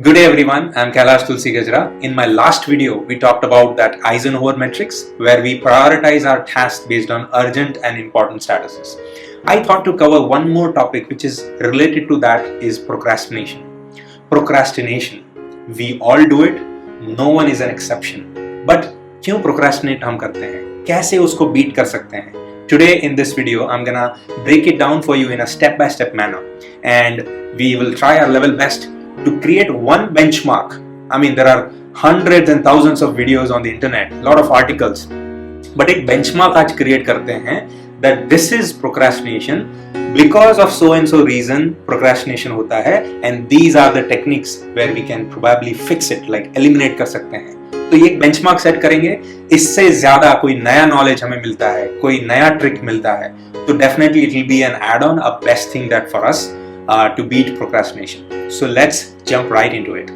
Good day everyone, I'm Kailash Tulsi Gajra. In my last video, we talked about that Eisenhower matrix where we prioritize our tasks based on urgent and important statuses. I thought to cover one more topic which is related to that is procrastination. Procrastination. We all do it, no one is an exception. But क्यों procrastinate हम करते हैं? कैसे उसको beat कर सकते हैं? Today in this video, I'm gonna break it down for you in a step-by-step manner, and we will try our level best to create one benchmark. I mean, there are hundreds and thousands of videos on the internet, a lot of articles, but एक benchmark आज create करते हैं that this is procrastination because of so and so reason procrastination होता है, and these are the techniques where we can probably fix it, like eliminate कर सकते हैं. तो ये एक बेंचमार्क सेट करेंगे, इससे ज्यादा कोई नया नॉलेज हमें मिलता है, कोई नया ट्रिक मिलता है, तो definitely it will be an add on, a best thing that for us to beat procrastination. So let's jump right into it.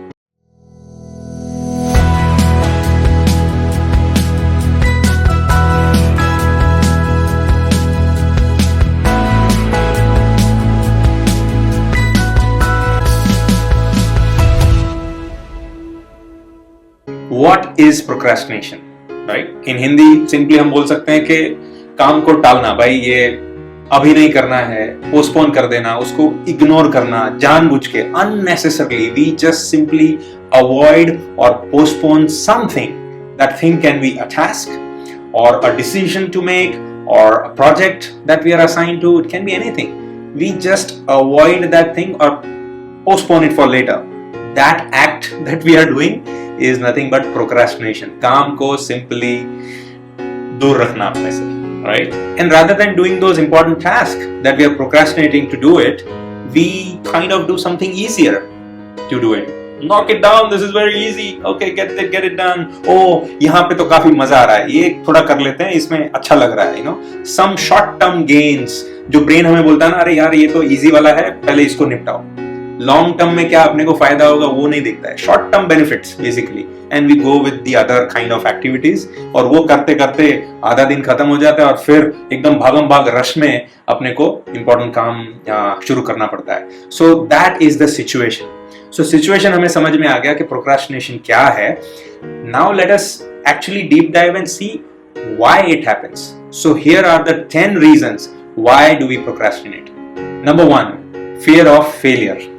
What is procrastination? Right? In Hindi simply हम बोल सकते हैं कि काम को टालना, भाई ये अभी नहीं करना है, पोस्टपोन कर देना, उसको इग्नोर करना जानबूझ के, unnecessarily we just simply avoid or postpone something. That thing can be a task or a decision to make or a project that we are assigned to. It can be anything. We just avoid that thing or postpone it for later. That act that we are doing is nothing but procrastination. काम को simply दूर रखना अपने से. Right? And rather than doing those important tasks that we are procrastinating to do it, we kind of do something easier to do it. Knock it down, this is very easy. Okay, get it done. Oh, यहाँ पे तो काफी मजा आ रहा है, ये थोड़ा कर लेते हैं, इसमें अच्छा लग रहा है, you know. Some short-term gains, जो ब्रेन हमें बोलता है ना, अरे यार ये तो easy वाला है, पहले इसको निपटाओ. लॉन्ग टर्म में क्या अपने को फायदा होगा वो नहीं दिखता है, short term benefits basically, and we go with the other kind of activities, और वो करते करते आधा दिन खत्म हो जाता है और फिर एकदम भागम भाग रश में अपने को इंपॉर्टेंट काम शुरू करना पड़ता है. So that is the situation. So situation हमें समझ में आ गया कि प्रोक्रास्टिनेशन क्या है. Now let us actually deep dive and see why it happens. So here are the 10 reasons why do we procrastinate. Number 1, fear of failure.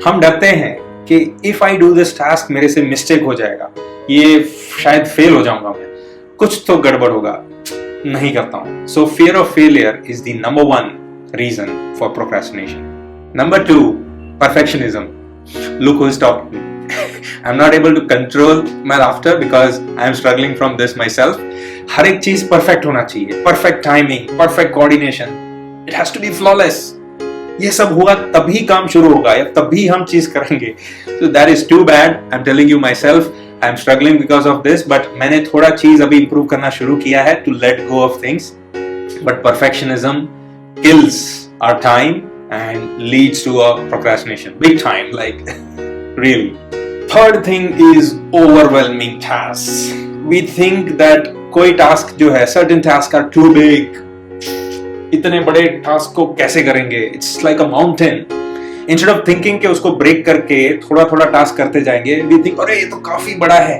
हम डरते हैं कि if I do this task मेरे से मिस्टेक हो जाएगा, ये शायद फेल हो जाऊंगा, मैं कुछ तो गड़बड़ होगा, नहीं करता हूं. So fear of failure is the number 1 reason for procrastination. Number 2, perfectionism. Look who's talking. I'm not able to control my laughter because I am struggling from this myself. हर एक चीज परफेक्ट होना चाहिए, perfect timing, perfect coordination, it has to be flawless. ये सब हुआ तभी काम शुरू होगा या तभी हम चीज करेंगे. So that is too bad. I'm telling you myself, I'm struggling because of this. But मैंने थोड़ा चीज अभी improve करना शुरू किया है to let go of things. But perfectionism kills our time and leads to a procrastination, big time, like really. Third thing is overwhelming tasks. We think that कोई task जो है, certain tasks are too big. इतने बड़े task को कैसे करेंगे? It's like a mountain. Instead of thinking कि उसको ब्रेक करके थोड़ा थोड़ा टास्क करते जाएंगे, वी थिंक अरे ये तो काफी बड़ा है,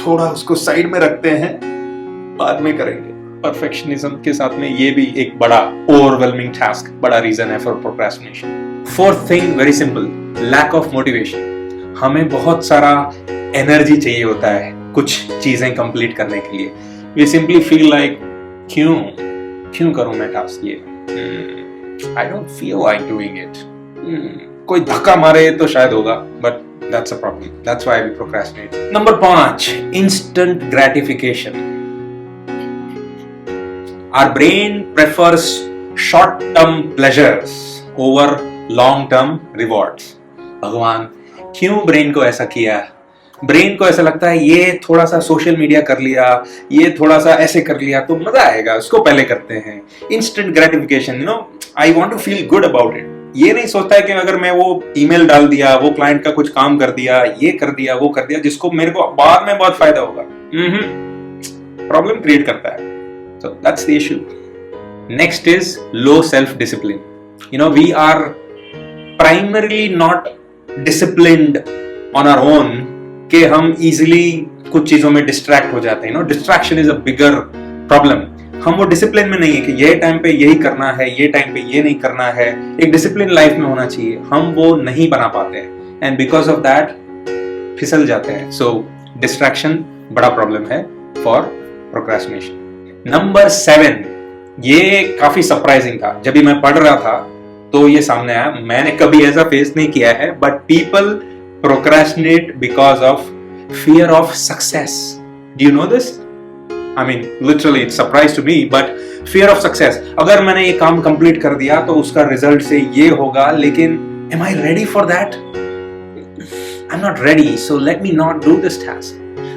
थोड़ा उसको साइड में रखते हैं, बाद में करेंगे. परफेक्शनिज्म के साथ में ये भी एक बड़ा ओवरवेलमिंग टास्क, बड़ा रीजन है for procrastination. Fourth thing, very simple, lack of motivation. हमें बहुत सारा एनर्जी चाहिए होता है कुछ चीजें कंप्लीट करने के लिए. वी सिंपली फील लाइक क्यों करूं मैं टास्क ये, I don't feel like doing it. कोई धक्का मारे तो शायद होगा, but that's a problem. That's why we procrastinate. Number 5, instant gratification. Our brain prefers short term pleasures over long term rewards. भगवान क्यों ब्रेन को ऐसा किया? ब्रेन को ऐसा लगता है ये थोड़ा सा सोशल मीडिया कर लिया, ये थोड़ा सा ऐसे कर लिया तो मजा आएगा, उसको पहले करते हैं. Instant gratification, you know, I want to feel good about it. ये नहीं सोचता है कि अगर मैं वो ईमेल डाल दिया, वो क्लाइंट का कुछ काम कर दिया, ये कर दिया, वो कर दिया, जिसको मेरे को बाद में बहुत फायदा होगा, प्रॉब्लम क्रिएट करता है. So that's the issue. Next is low self discipline. You know, we are primarily not disciplined on our own कि हम इजीली कुछ चीजों में डिस्ट्रैक्ट हो जाते हैं. Distraction is a bigger problem. हम वो डिसिप्लिन में नहीं है कि ये टाइम पे यही करना है, ये टाइम पे ये नहीं करना है. एक डिसिप्लिन लाइफ में होना चाहिए. हम वो नहीं बना पाते हैं एंड बिकॉज ऑफ दैट फिसल जाते हैं. सो डिस्ट्रैक्शन बड़ा प्रॉब्लम है फॉर प्रोक्रेस्टिनेशन. नंबर 7, ये काफी सरप्राइजिंग था. जब भी मैं पढ़ रहा था तो ये सामने आया. मैंने कभी ऐसा फेस नहीं किया है, but people procrastinate because of fear of success. Do you know this? I mean, literally, it's surprise to me, but fear of success. अगर मैंने ये काम complete कर दिया तो उसका result से ये होगा, लेकिन am I ready for that? I'm not ready, so let me not do this task.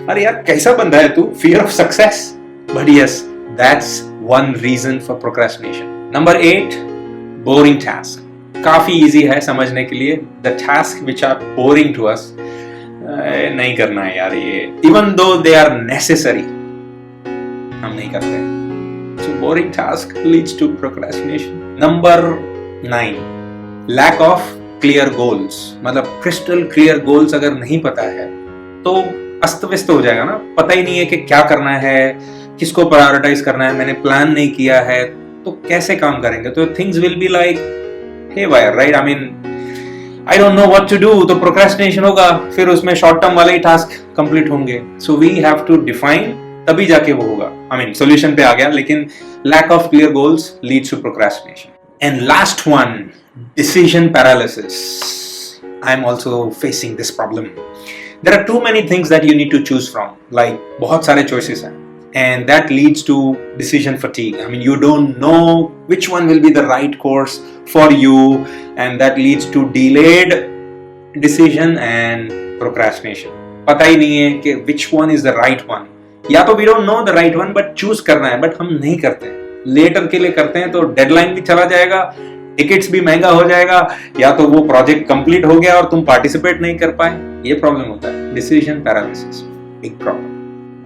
अरे यार कैसा बंदा है तू? Fear of success. But yes, that's one reason for procrastination. Number 8, boring task. काफी easy है समझने के लिए. The tasks which are boring to us, नहीं करना है यार ये, even though they are necessary, हम नहीं करते. So boring task leads to procrastination. Number 9, lack of clear goals. मतलब क्रिस्टल क्लियर गोल्स अगर नहीं पता है तो अस्त व्यस्त हो जाएगा ना. पता ही नहीं है कि क्या करना है, किसको प्रायोरिटाइज करना है, मैंने प्लान नहीं किया है तो कैसे काम करेंगे. तो things will be like haywire, right? I mean I don't know what to do, तो प्रोक्रेस्टिनेशन होगा. फिर उसमें शॉर्ट टर्म वाले ही टास्क कंप्लीट होंगे. So we have to define, तभी जाके वो होगा. आई मीन सॉल्यूशन पे आ गया, लेकिन lack of clear goals leads to procrastination. And last one, decision paralysis. I am also facing this problem. There are too many things that you need to choose from. Like बहुत सारे choices हैं and that leads to decision fatigue. I mean, you don't know which one will be the right course for you, and that leads to delayed decision and procrastination. पता ही नहीं है कि which one is the right one. या तो we don't know the right one, but choose करना है, but हम नहीं करते हैं. लेटर के लिए करते हैं तो डेडलाइन भी चला जाएगा, टिकट्स भी महंगा हो जाएगा, या तो वो प्रोजेक्ट कंप्लीट हो गया और तुम पार्टिसिपेट नहीं कर पाए. ये प्रॉब्लम होता है, decision paralysis, big problem.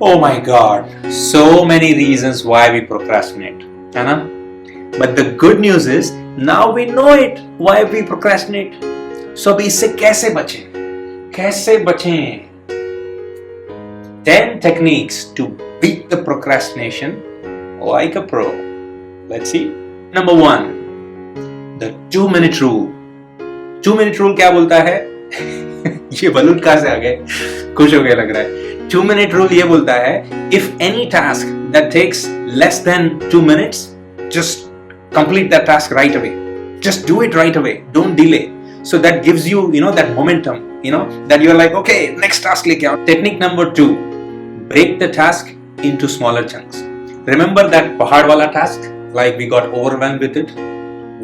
Oh my God, so many reasons why we procrastinate, है ना? But the good news is now we know it why we procrastinate. So अभी इससे कैसे बचें? कैसे बचें? 10 techniques to beat the procrastination like a pro. Let's see. Number 1, the 2-minute rule. 2-minute rule क्या बोलता है? ये बलून कहाँ से आ गए? खुश हो गया लग रहा है. 2-minute rule ये बोलता है, if any task that takes less than 2 minutes, just complete that task right away. Just do it right away. Don't delay. So that gives you, that momentum, that you're like, okay, next task लेके आओ. Technique number 2, break the task into smaller chunks. Remember that पहाड़ वाला task, like we got overwhelmed with it?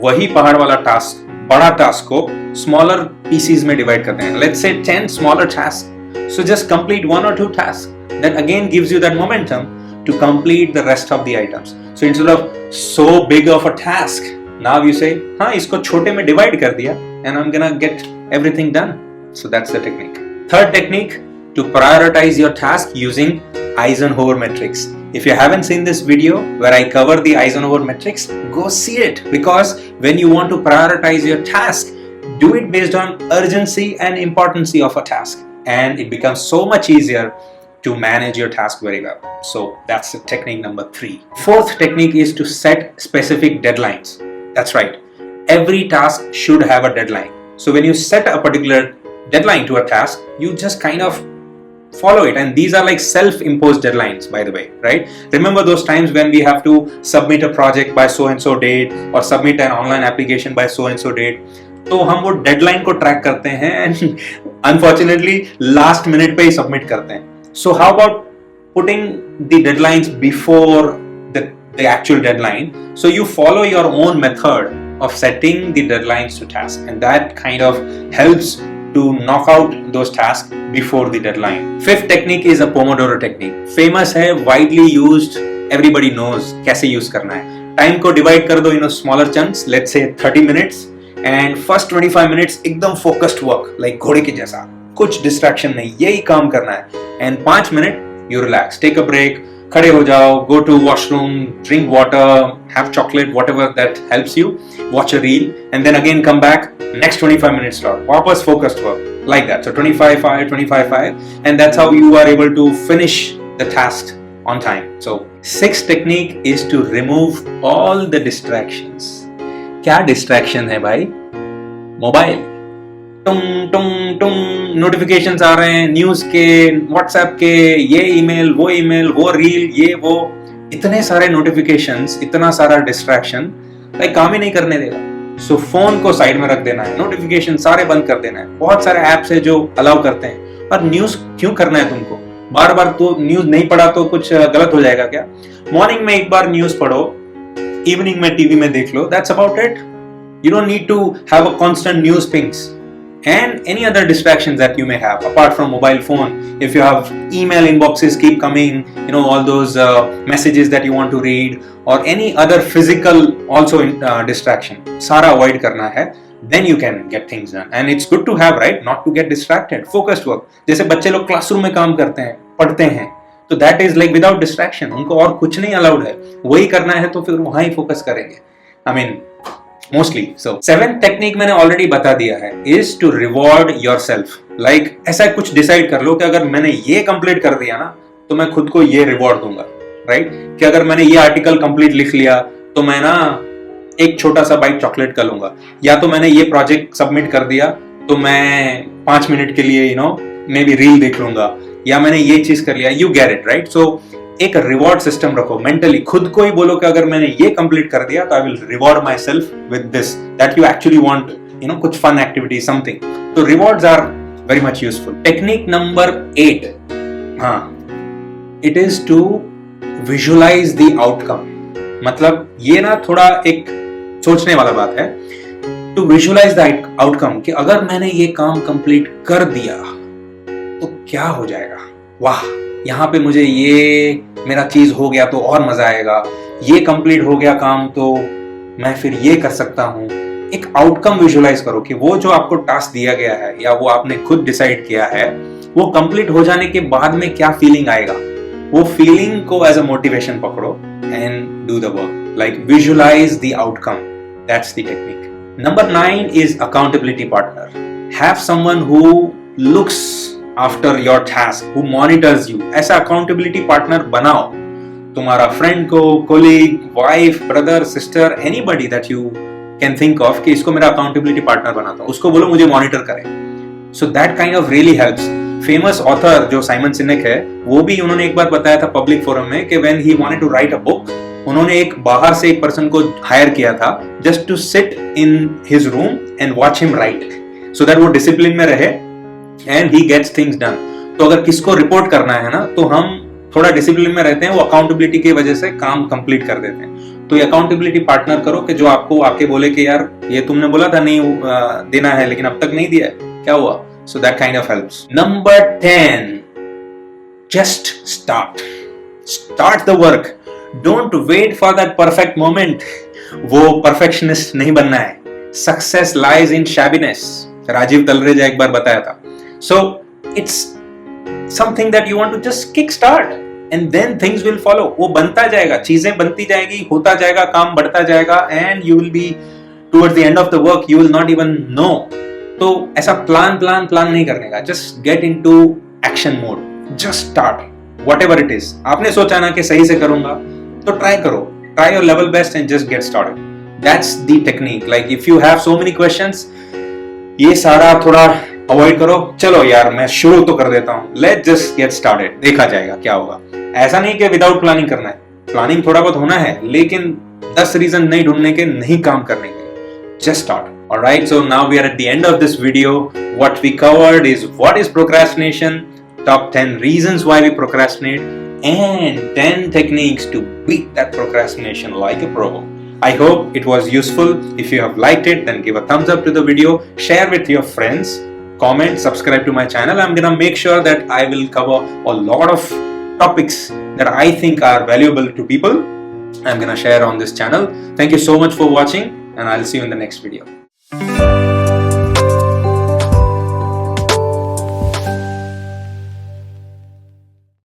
वही पहाड़ वाला task, बड़ा task को smaller pieces में divide करते हैं. Let's say 10 smaller tasks. So just complete 1 or 2 tasks. That again gives you that momentum to complete the rest of the items. So instead of so big of a task, now you say, हाँ इसको छोटे में divide कर दिया, and I'm gonna get everything done. So that's the technique. Third technique, to prioritize your task using Eisenhower matrix. If you haven't seen this video where I cover the Eisenhower matrix, go see it, because when you want to prioritize your task, do it based on urgency and importance of a task. And it becomes so much easier to manage your task very well. So that's the technique number 3. Fourth technique is to set specific deadlines. That's right. Every task should have a deadline. So when you set a particular deadline to a task, you just kind of follow it. And these are like self-imposed deadlines, by the way, right? Remember those times when we have to submit a project by so and so date, or submit an online application by so and so date. तो हम वो deadline को track करते हैं and unfortunately last minute पे ही submit करते हैं. So how about putting the deadlines before the actual deadline, so you follow your own method of setting the deadlines to task, and that kind of helps to knock out those tasks before the deadline. Fifth technique is a Pomodoro technique. Famous है, widely used, everybody knows कैसे use करना है. Time को divide कर दो in smaller chunks, let's say 30 minutes, and first 25 minutes एकदम focused work, like घोड़े के जैसा, कुछ distraction नहीं, यही काम करना है. And 5 minutes you relax, take a break, खड़े हो जाओ, go to washroom, drink water, have chocolate, whatever that helps you, watch a reel, and then again come back, next 25 minutes slot, वापस focused work. like that. So 25-5, 25-5, and that's how you are able to finish the task on time. So sixth technique is to remove all the distractions. क्या distraction है भाई? Mobile, टुंग टुंग टुंग notifications आ रहे हैं, news के, WhatsApp के, ये email, वो reel, ये वो, इतने सारे नोटिफिकेशंस, इतना सारा डिस्ट्रैक्शन, भाई काम ही नहीं करने देगा. सो फोन को साइड में रख देना है, नोटिफिकेशन सारे बंद कर देना है. बहुत सारे ऐप्स है जो अलाउ करते हैं. और न्यूज क्यों करना है तुमको? बार बार तो न्यूज नहीं पढ़ा तो कुछ गलत हो जाएगा क्या? मॉर्निंग में एक बार न्यूज पढ़ो, इवनिंग में टीवी में देख लो, that's about it. You don't need to have a constant news pings and any other distractions that you may have apart from mobile phone. If you have email inboxes keep coming, all those messages that you want to read, or any other physical also distraction, सारा avoid करना है, then you can get things done. And it's good to have, right, not to get distracted. Focused work, जैसे बच्चे लोग classroom में काम करते हैं, पढ़ते हैं, तो that is like without distraction. उनको और कुछ नहीं allowed है, वही करना है तो फिर वहाँ ही focus करेंगे. I mean mostly. So seventh technique मैंने already बता दिया है, is to reward yourself. Like ऐसा कुछ decide कर लो कि अगर मैंने ये complete कर दिया ना तो मैं खुद को ये reward दूंगा, right? कि अगर मैंने ये article complete लिख लिया तो मैं ना एक छोटा सा बाइट चॉकलेट का लूंगा, या तो मैंने ये प्रोजेक्ट सबमिट कर दिया तो मैं 5 मिनट के लिए मे बी रील देख लूंगा, या मैंने ये चीज कर लिया. You get it, right? So एक रिवॉर्ड सिस्टम रखो मेंटली. खुद को ही बोलो कि अगर मैंने ये कंप्लीट कर दिया तो I will reward myself with this, that you actually want, कुछ फन एक्टिविटी, समथिंग. तो rewards are very much useful. Technique number 8, it is to visualise the outcome. मतलब ये ना थोड़ा एक सोचने वाला बात है. टू विजुअलाइज द आउटकम, कि अगर मैंने ये काम कंप्लीट कर दिया तो क्या हो जाएगा. वाह, यहाँ पे मुझे ये मेरा चीज हो गया तो और मजा आएगा, ये कंप्लीट हो गया काम तो मैं फिर ये कर सकता हूँ. एक आउटकम विजुअलाइज करो कि वो जो आपको टास्क दिया गया है या वो आपने खुद डिसाइड किया है, वो कंप्लीट हो जाने के बाद में क्या फीलिंग आएगा. वो फीलिंग को एज अ मोटिवेशन पकड़ो and do the work. Like visualise the outcome, that's the technique. Number 9 is accountability partner. Have someone who looks after your task, who monitors you. ऐसा accountability partner बनाओ. तुम्हारा friend को, colleague, wife, brother, sister, anybody that you can think of कि इसको मेरा accountability partner बनाता हूँ, उसको बोलो मुझे monitor करे. So that kind of really helps. Famous author जो साइमन सिनेक है, वो भी उन्होंने एक बार बताया था public forum में कि when he wanted to write a book, उन्होंने एक बाहर से एक person को hire किया था just to sit in his room and watch him write, so that वो discipline में रहे and he gets things done. तो अगर किसको रिपोर्ट करना है ना, तो हम थोड़ा डिसिप्लिन में रहते हैं, वो अकाउंटेबिलिटी की वजह से काम कंप्लीट कर देते हैं. तो ये अकाउंटेबिलिटी पार्टनर करो कि जो आपको आके बोले कि यार ये तुमने बोला था नहीं देना है लेकिन अब तक नहीं दिया है, क्या हुआ. So that kind of helps. Number 10, just start the work. Don't wait for that perfect moment. वो परफेक्शनिस्ट नहीं बनना है. Success lies in shabbiness. Rajiv Talreja एक बार बताया था. So it's something that you want to just kick start and then things will follow. वो बनता जाएगा, चीजें बनती जाएगी, होता जाएगा, काम बढ़ता जाएगा, and you will be towards the end of the work you will not even know. तो ऐसा प्लान नहीं करने का. Just get into action mode. Just start whatever it is. आपने सोचा ना कि सही से करूंगा, तो try करो. Try your level best and just get started. That's the technique. Like if you have so many questions, ये सारा थोड़ा अवॉइड करो. चलो यार मैं शुरू तो कर देता हूँ, लेट्स जस्ट गेट स्टार्टेड, देखा जाएगा क्या होगा. ऐसा नहीं कि विदाउट प्लानिंग करना है. प्लानिंग थोड़ा बहुत होना है, लेकिन 10 रीजन नहीं ढूंढने के नहीं काम करने के. Just start. Alright, so now we are at the end of this video. What we covered is what is procrastination, top 10 reasons why we procrastinate, and 10 techniques to beat that procrastination like a pro. I hope it was useful. If you have liked it, then give a thumbs up to the video, share with your friends, comment, subscribe to my channel. I'm gonna make sure that I will cover a lot of topics that I think are valuable to people. I'm gonna share on this channel. Thank you so much for watching, and I'll see you in the next video.